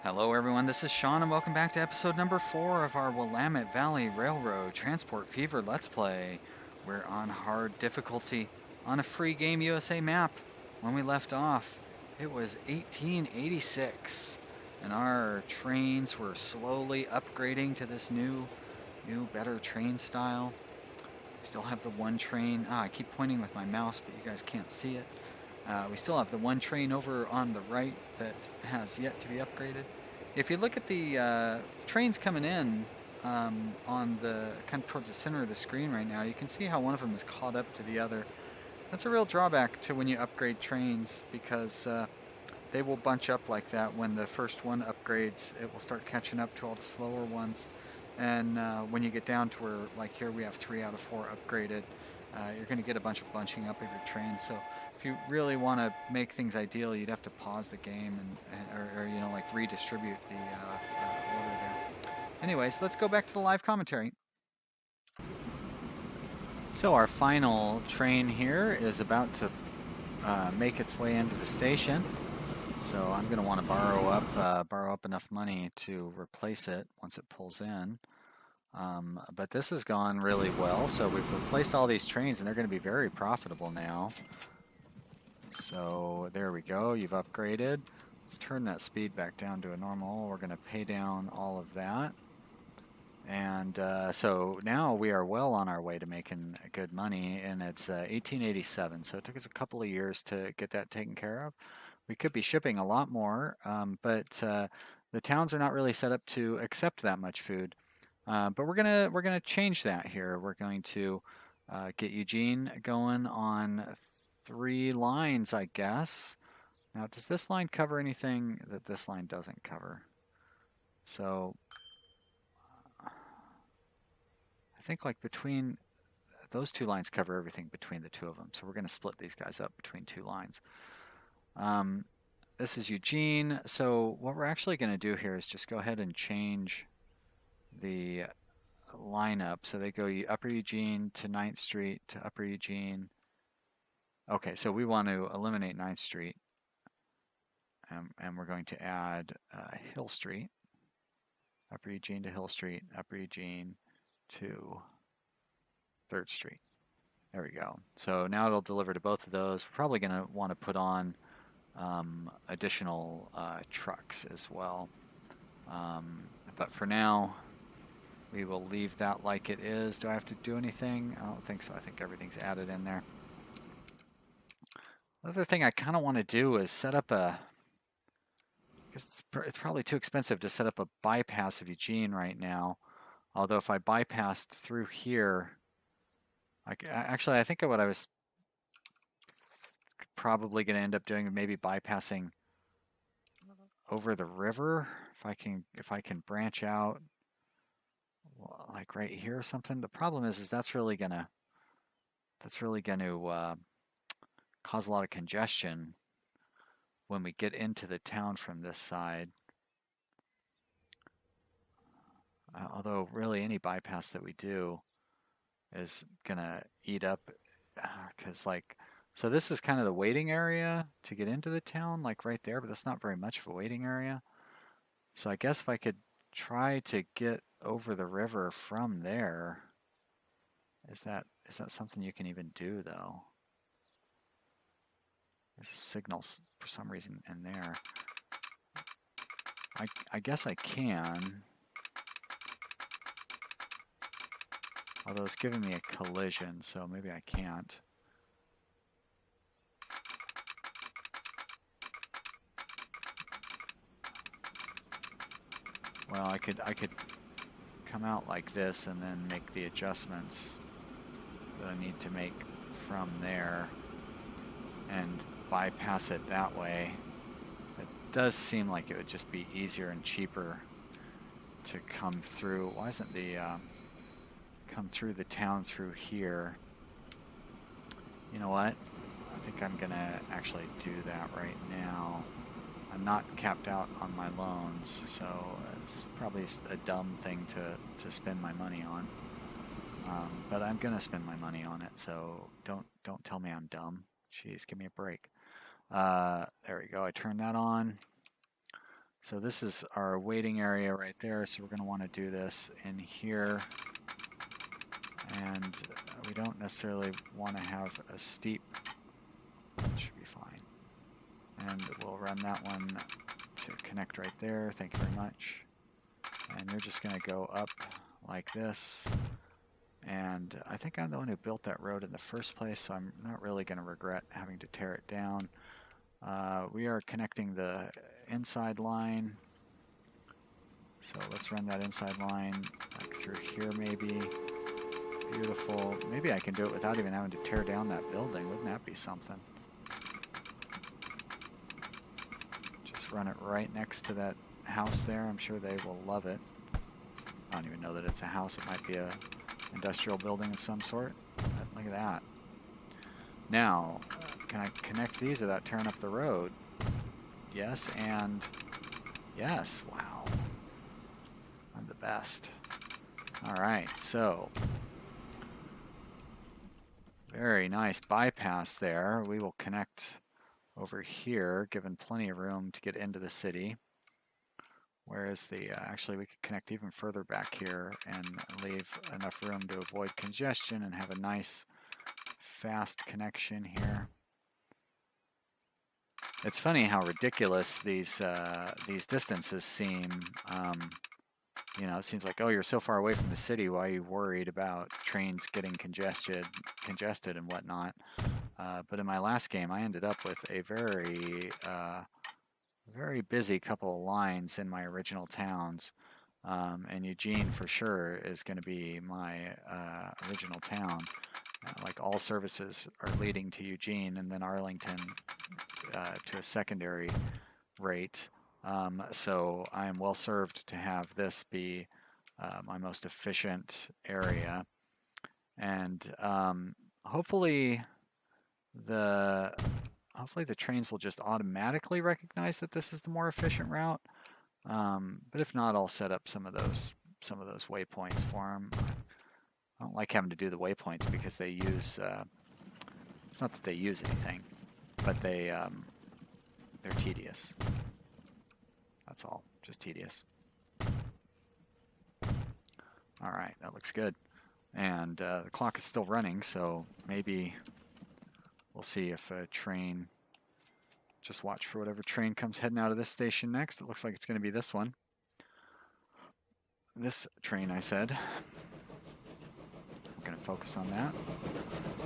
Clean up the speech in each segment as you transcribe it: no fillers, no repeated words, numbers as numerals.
Hello everyone, this is Sean and welcome back to episode number 4 of our Willamette Valley Railroad Transport Fever Let's Play. We're on hard difficulty on a free Game USA map. When we left off, it was 1886 and our trains were slowly upgrading to this new, better train style. We still have the one train. I keep pointing with my mouse, but you guys can't see it. We still have the one train over on the right that has yet to be upgraded. If you look at the trains coming in on the kind of towards the center of the screen right now, you can see how one of them is caught up to the other. That's a real drawback to when you upgrade trains because they will bunch up like that. When the first one upgrades, it will start catching up to all the slower ones. And when you get down to where, like here, we have 3 out of 4 upgraded, you're going to get a bunch of bunching up of your trains. So if you really want to make things ideal, you'd have to pause the game or you know, like redistribute the order there. Anyways, let's go back to the live commentary. So our final train here is about to make its way into the station. So I'm going to want to borrow up enough money to replace it once it pulls in. But this has gone really well. So we've replaced all these trains, and they're going to be very profitable now. So there we go. You've upgraded. Let's turn that speed back down to a normal. We're going to pay down all of that. And so now we are well on our way to making good money, and it's 1887. So it took us a couple of years to get that taken care of. We could be shipping a lot more, but the towns are not really set up to accept that much food. But we're gonna change that here. We're going to get Eugene going on 3 lines, I guess. Now, does this line cover anything that this line doesn't cover? So I think like between those 2 lines cover everything between the 2 of them. So we're going to split these guys up between 2 lines. This is Eugene. So what we're actually going to do here is just go ahead and change the lineup. So they go Upper Eugene to 9th Street to Upper Eugene. Okay, so we want to eliminate 9th Street. And we're going to add Hill Street. Upper Eugene to Hill Street. Upper Eugene to 3rd Street. There we go. So now it'll deliver to both of those. We're probably going to want to put on additional trucks as well. But for now, we will leave that like it is. Do I have to do anything? I don't think so. I think everything's added in there. Another thing I kind of want to do is set up a... It's probably too expensive to set up a bypass of Eugene right now. Although if I bypassed through here... Actually, I think what I was probably going to end up doing is maybe bypassing over the river. If I can branch out like right here or something. The problem is that's really gonna cause a lot of congestion when we get into the town from this side. Although really any bypass that we do is gonna eat up because so this is kind of the waiting area to get into the town, like right there, but that's not very much of a waiting area. So I guess if I could try to get over the river from there, is that something you can even do though? There's a signal for some reason in there. I guess I can. Although it's giving me a collision, so maybe I can't. Well, I could come out like this and then make the adjustments that I need to make from there and bypass it that way. It does seem like it would just be easier and cheaper to come through. Why isn't the come through the town through here? You know what? I think I'm gonna actually do that right now. I'm not capped out on my loans, so it's probably a dumb thing to spend my money on. But I'm gonna spend my money on it, so don't tell me I'm dumb. Jeez, give me a break. There we go. I turned that on. So this is our waiting area right there. So we're going to want to do this in here. And we don't necessarily want to have a steep. That should be fine. And we'll run that one to connect right there. Thank you very much. And you're just going to go up like this. And I think I'm the one who built that road in the first place, so I'm not really going to regret having to tear it down. We are connecting the inside line. So let's run that inside line like through here maybe. Beautiful. Maybe I can do it without even having to tear down that building. Wouldn't that be something? Just run it right next to that house there. I'm sure they will love it. I don't even know that it's a house. It might be a industrial building of some sort. But look at that. Now, can I connect these without tearing up the road? Yes, and yes. Wow. I'm the best. All right, so very nice bypass there. We will connect over here, given plenty of room to get into the city. Whereas the, actually we could connect even further back here and leave enough room to avoid congestion and have a nice fast connection here. It's funny how ridiculous these distances seem. You know, it seems like, oh, you're so far away from the city. Why are you worried about trains getting congested and whatnot? But in my last game, I ended up with a very busy couple of lines in my original towns. And Eugene, for sure, is going to be my original town. Like all services are leading to Eugene, and then Arlington to a secondary rate. So I am well served to have this be my most efficient area, and hopefully the trains will just automatically recognize that this is the more efficient route. But if not, I'll set up some of those waypoints for them. I don't like having to do the waypoints because they use. It's not that they use anything, but they're tedious. That's all, just tedious. All right, that looks good. And the clock is still running, so maybe we'll see if a train, just watch for whatever train comes heading out of this station next. It looks like it's going to be this one. This train, I said. I'm going to focus on that.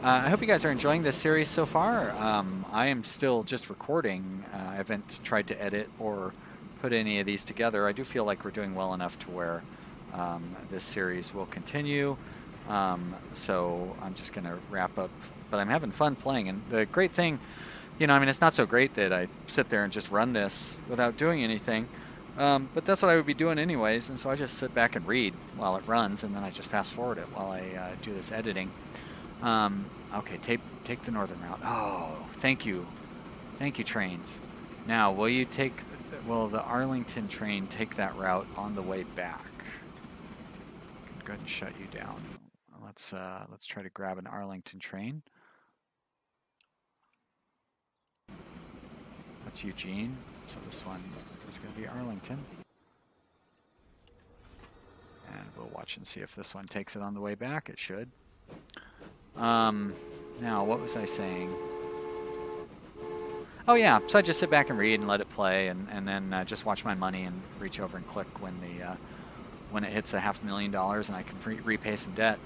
I hope you guys are enjoying this series so far. I am still just recording. I haven't tried to edit or put any of these together. I do feel like we're doing well enough to where this series will continue. So I'm just going to wrap up. But I'm having fun playing. And the great thing, you know, I mean, it's not so great that I sit there and just run this without doing anything. But that's what I would be doing anyways. And so I just sit back and read while it runs, and then I just fast forward it while I do this editing. Okay, take the northern route. Oh, thank you. Thank you, trains. Now, will the Arlington train take that route on the way back? Go ahead and shut you down. Let's try to grab an Arlington train. That's Eugene. So this one is going to be Arlington. And we'll watch and see if this one takes it on the way back. It should. Now, what was I saying? Oh yeah, so I just sit back and read and let it play, and then just watch my money and reach over and click when it hits $500,000 and I can repay some debt.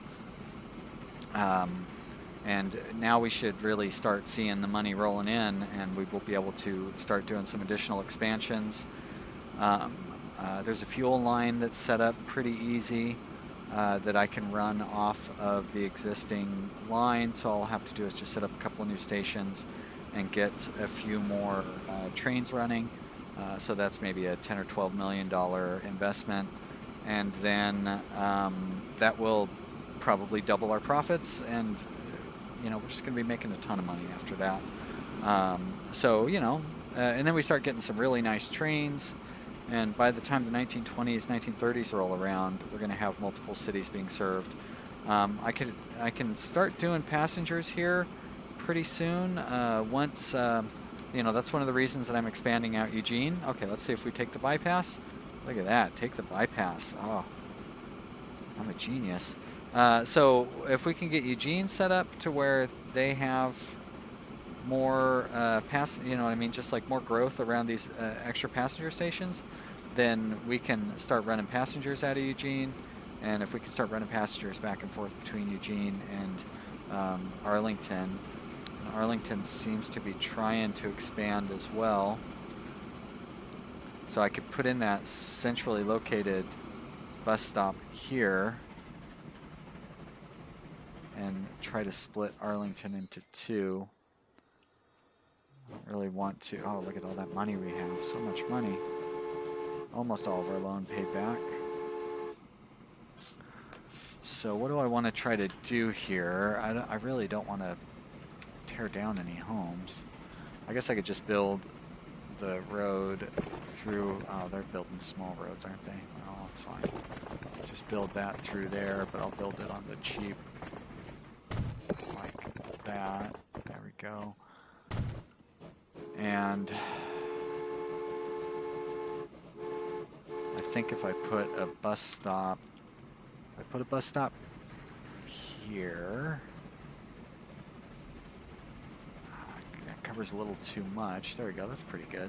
And now we should really start seeing the money rolling in, and we will be able to start doing some additional expansions. There's a fuel line that's set up pretty easy that I can run off of the existing line, so all I'll have to do is just set up a couple of new stations and get a few more trains running. So that's maybe a $10 or $12 million investment, and then that will probably double our profits, and you know, we're just going to be making a ton of money after that. So, you know, and then we start getting some really nice trains, and by the time the 1920s, 1930s roll around, we're going to have multiple cities being served. I can start doing passengers here pretty soon. Once you know, that's one of the reasons that I'm expanding out Eugene. Okay, let's see if we take the bypass. Look at that, take the bypass. Oh, I'm a genius. So if we can get Eugene set up to where they have more you know what I mean, just like more growth around these extra passenger stations, then we can start running passengers out of Eugene. And if we can start running passengers back and forth between Eugene and Arlington, Arlington seems to be trying to expand as well. So I could put in that centrally located bus stop here and try to split Arlington into two. I don't really want to. Oh, look at all that money we have. So much money. Almost all of our loan paid back. So what do I want to try to do here? I really don't want to tear down any homes. I guess I could just build the road through. Oh, they're building small roads, aren't they? Oh, it's fine. Just build that through there, but I'll build it on the cheap. Like that. There we go. And I think if I put a bus stop, here, that covers a little too much. There we go, that's pretty good.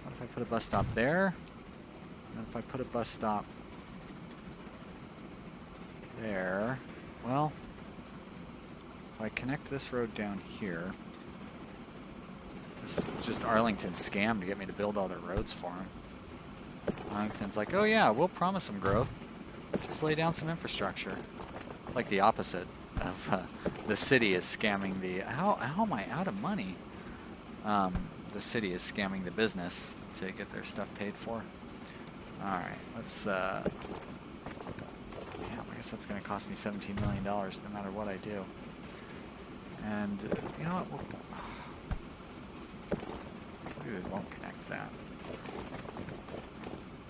What if I put a bus stop there? And if I put a bus stop there, well, if I connect this road down here, this is just Arlington's scam to get me to build all their roads for him. Arlington's like, oh yeah, we'll promise some growth. Just lay down some infrastructure. It's like the opposite of the city is scamming the... How am I out of money? The city is scamming the business to get their stuff paid for. Alright, let's... Damn, I guess that's going to cost me $17 million no matter what I do. And, you know what? We won't connect that.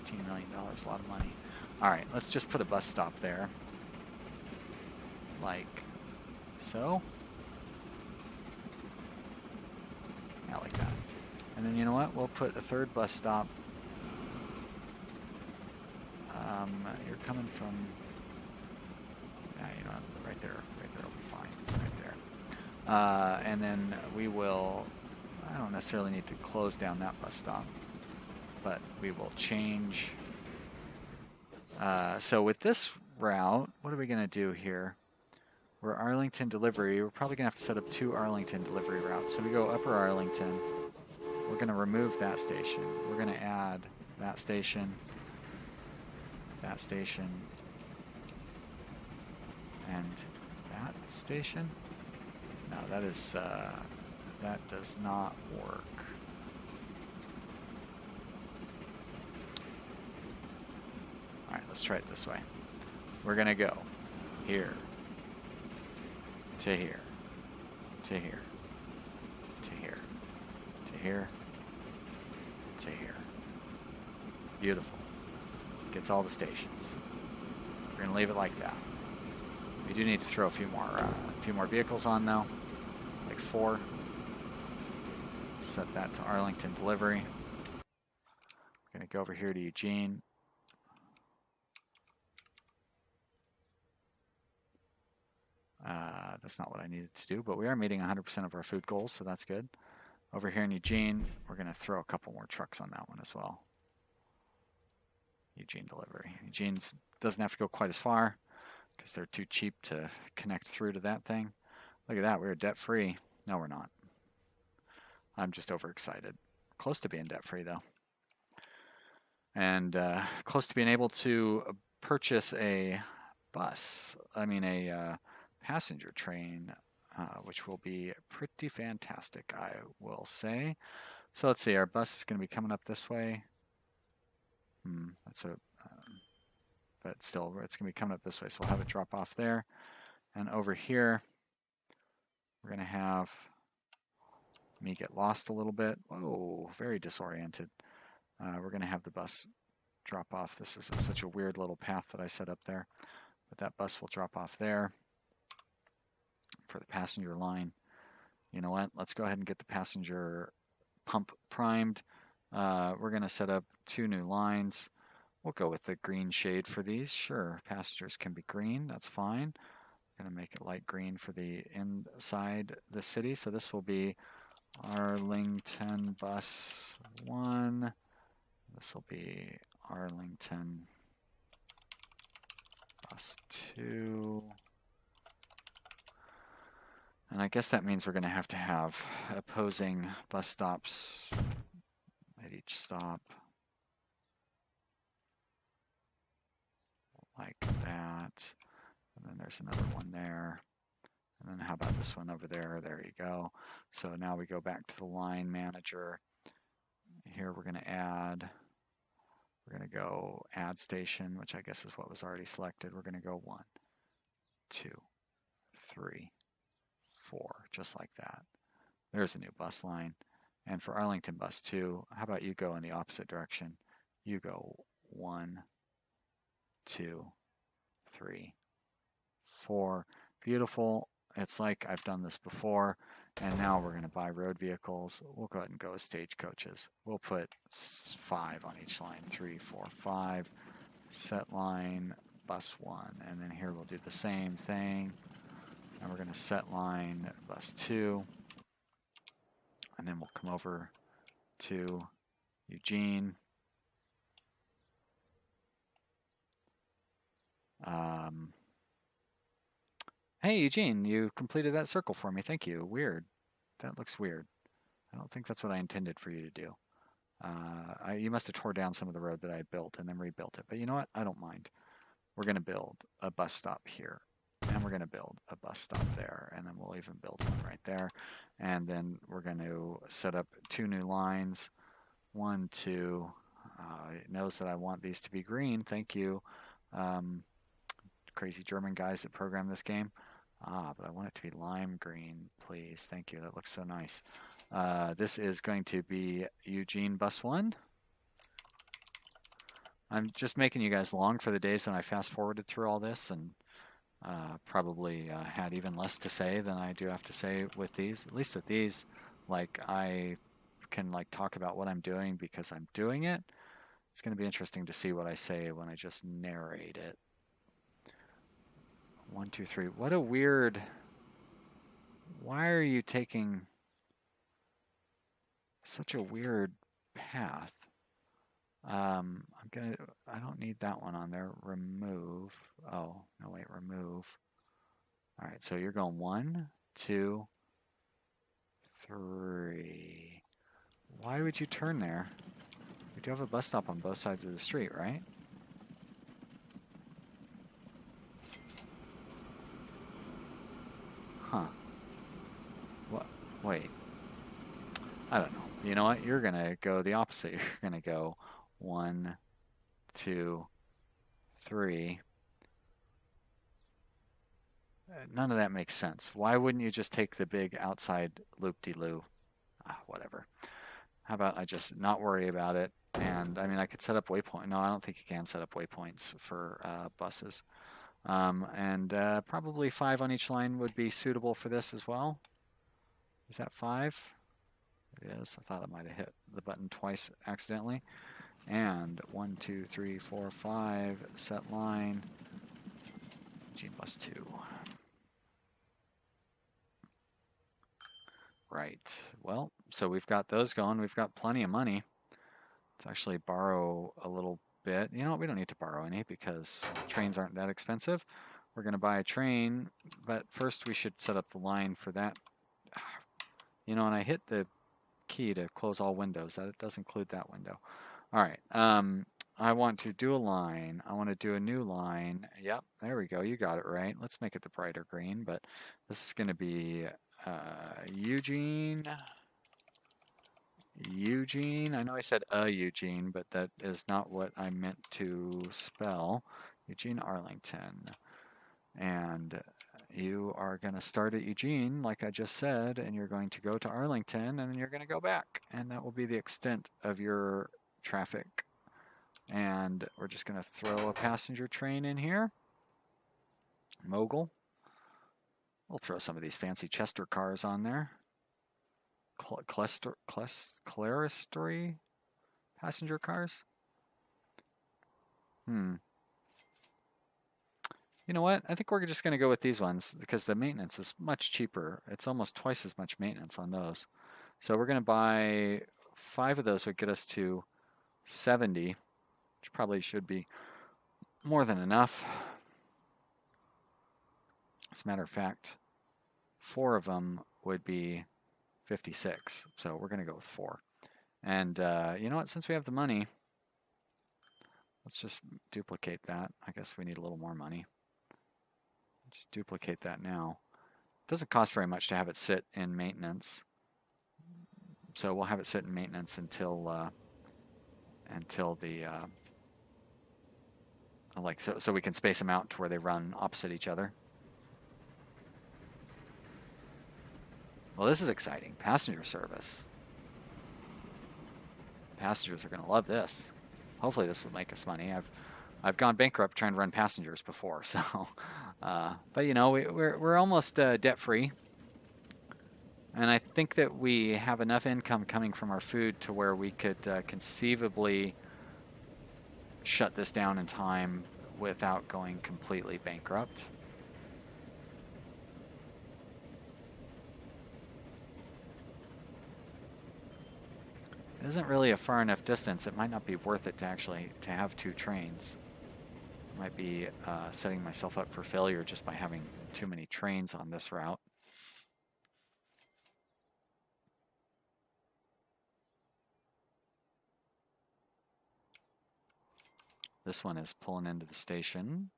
$15 million, a lot of money. Alright, let's just put a bus stop there. Like so. Yeah, like that. And then you know what? We'll put a third bus stop. You're coming from... Yeah, you know, right there. Right there will be fine. Right there. And then we will... I don't necessarily need to close down that bus stop. But we will change... so with this route, what are we going to do here? We're Arlington delivery. We're probably going to have to set up 2 Arlington delivery routes. So we go Upper Arlington. We're going to remove that station. We're going to add that station, and that station. No, that is that does not work. All right, let's try it this way. We're going to go here, to here, to here, to here, to here, to here. Beautiful. Gets all the stations. We're going to leave it like that. We do need to throw a few more vehicles on though, like 4. Set that to Arlington delivery. We're going to go over here to Eugene. That's not what I needed to do, but we are meeting 100% of our food goals, so that's good. Over here in Eugene, we're going to throw a couple more trucks on that one as well. Eugene delivery. Eugene doesn't have to go quite as far because they're too cheap to connect through to that thing. Look at that, we're debt-free. No, we're not. I'm just overexcited. Close to being debt-free, though. And close to being able to purchase a passenger train, which will be pretty fantastic, I will say. So let's see, our bus is going to be coming up this way. But still, it's going to be coming up this way, so we'll have it drop off there. And over here, we're going to have me get lost a little bit. Whoa, very disoriented. We're going to have the bus drop off. This is such a weird little path that I set up there. But that bus will drop off there for the passenger line. You know what? Let's go ahead and get the passenger pump primed. We're going to set up 2 new lines. We'll go with the green shade for these. Sure, passengers can be green. That's fine. Going to make it light green for the inside the city. So this will be Arlington Bus 1. This will be Arlington Bus 2. And I guess that means we're going to have opposing bus stops at each stop. Like that. And then there's another one there. And then how about this one over there? There you go. So now we go back to the line manager. Here we're going to go add station, which I guess is what was already selected. We're going to go 1, 2, 3, 4, just like that. There's a new bus line. And for Arlington Bus 2, how about you go in the opposite direction? You go 1, 2, 3, 4. Beautiful. It's like I've done this before. And now we're going to buy road vehicles. We'll go ahead and go with stagecoaches. We'll put 5 on each line. 3, 4, 5. Set line, bus 1. And then here we'll do the same thing. And we're going to set line, bus 2. And then we'll come over to Eugene. Hey, Eugene, you completed that circle for me. Thank you. Weird. That looks weird. I don't think that's what I intended for you to do. You must have tore down some of the road that I built and then rebuilt it. But you know what? I don't mind. We're going to build a bus stop here. And we're going to build a bus stop there. And then we'll even build one right there. And then we're going to set up 2 new lines. 1, 2. It knows that I want these to be green. Thank you. Crazy German guys that program this game. But I want it to be lime green, please. Thank you. That looks so nice. This is going to be Eugene Bus 1. I'm just making you guys long for the days when I fast forwarded through all this and probably had even less to say than I do have to say with these. At least with these, like I can like talk about what I'm doing because I'm doing it. It's going to be interesting to see what I say when I just narrate it. 1, 2, 3. What a weird. Why are you taking such a weird path? I don't need that one on there. Remove. Oh, no, wait, remove. All right, so you're going 1, 2, 3. Why would you turn there? We do have a bus stop on both sides of the street, right? Huh. What? Wait. I don't know. You know what? You're going to go the opposite. You're going to go 1, 2, 3. None of that makes sense. Why wouldn't you just take the big outside loop-de-loo? Whatever. How about I just not worry about it? And I mean, I could set up waypoint. No, I don't think you can set up waypoints for buses. And probably 5 on each line would be suitable for this as well. Is that 5? It is. I thought I might have hit the button twice accidentally. And 1, 2, 3, 4, 5. Set line. G bus 2. Right. Well, so we've got those going. We've got plenty of money. Let's actually borrow a little bit. You know what? We don't need to borrow any because trains aren't that expensive. We're going to buy a train, but first we should set up the line for that. You know, and I hit the key to close all windows. That does include that window. All right. I want to do a line. I want to do a new line. Yep, there we go. You got it right. Let's make it the brighter green, but this is going to be Eugene. Eugene. I know I said Eugene, but that is not what I meant to spell. Eugene Arlington. And you are going to start at Eugene, like I just said, and you're going to go to Arlington, and then you're going to go back. And that will be the extent of your traffic. And we're just going to throw a passenger train in here. Mogul. We'll throw some of these fancy Chester cars on there. clerestory passenger cars? You know what? I think we're just going to go with these ones because the maintenance is much cheaper. It's almost twice as much maintenance on those. So we're going to buy 5 of those would get us to 70, which probably should be more than enough. As a matter of fact, 4 of them would be 56. So we're going to go with 4. And you know what? Since we have the money, let's just duplicate that. I guess we need a little more money. Just duplicate that now. It doesn't cost very much to have it sit in maintenance. So we'll have it sit in maintenance until the so we can space them out to where they run opposite each other. Well, this is exciting. Passenger service. Passengers are going to love this. Hopefully this will make us money. I've gone bankrupt trying to run passengers before, so but you know, we're almost debt free. And I think that we have enough income coming from our food to where we could conceivably shut this down in time without going completely bankrupt. It isn't really a far enough distance. It might not be worth it to have 2 trains. I might be setting myself up for failure just by having too many trains on this route. This one is pulling into the station.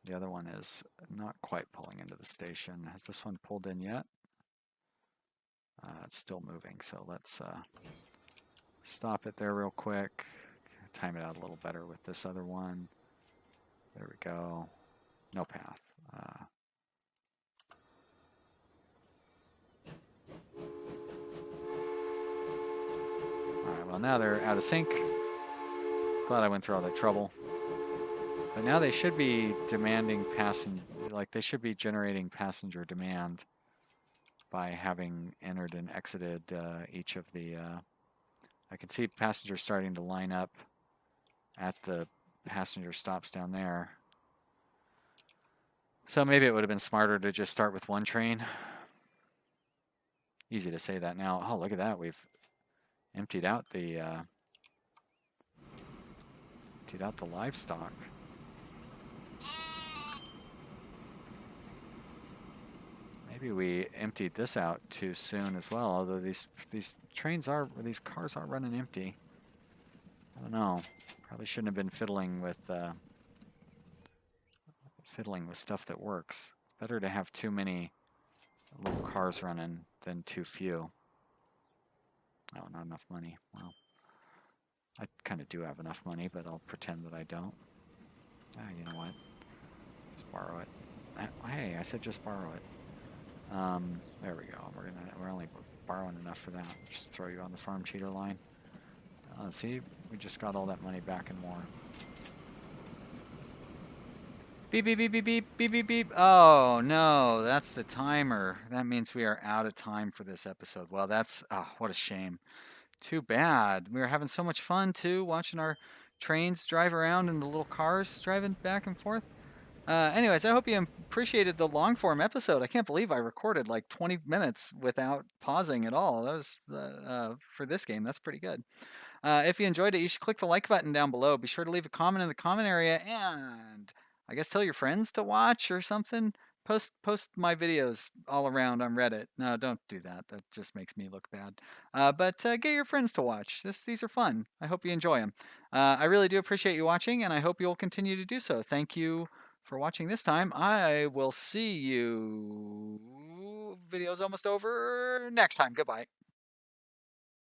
The other one is not quite pulling into the station. Has this one pulled in yet? It's still moving, so let's stop it there real quick. Time it out a little better with this other one. There we go. No path. Alright, well now they're out of sync. Glad I went through all that trouble. But now they should be demanding they should be generating passenger demand by having entered and exited each of the I can see passengers starting to line up at the passenger stops down there. So maybe it would have been smarter to just start with 1 train. Easy to say that now. Oh, look at that. We've emptied out the livestock. Maybe we emptied this out too soon as well, although these cars are running empty. I don't know. Probably shouldn't have been fiddling with stuff that works. Better to have too many little cars running than too few. Oh, not enough money. Well, I kind of do have enough money, but I'll pretend that I don't. You know what? Just borrow it. Hey, I said just borrow it. There we go. We're only borrowing enough for that. Just throw you on the farm cheater line. See, we just got all that money back and more. Beep, beep, beep, beep, beep, beep, beep, beep. Oh, no, that's the timer. That means we are out of time for this episode. Well, what a shame. Too bad. We were having so much fun, too, watching our trains drive around and the little cars driving back and forth. Anyways, I hope you appreciated the long form episode. I can't believe I recorded like 20 minutes without pausing at all. That was, for this game, that's pretty good. If you enjoyed it, you should click the like button down below. Be sure to leave a comment in the comment area and I guess tell your friends to watch or something. Post my videos all around on Reddit. No, don't do that. That just makes me look bad. But get your friends to watch. These are fun. I hope you enjoy them. I really do appreciate you watching, and I hope you'll continue to do so. Thank you for watching this time. I will see you. Video's almost over. Next time. Goodbye.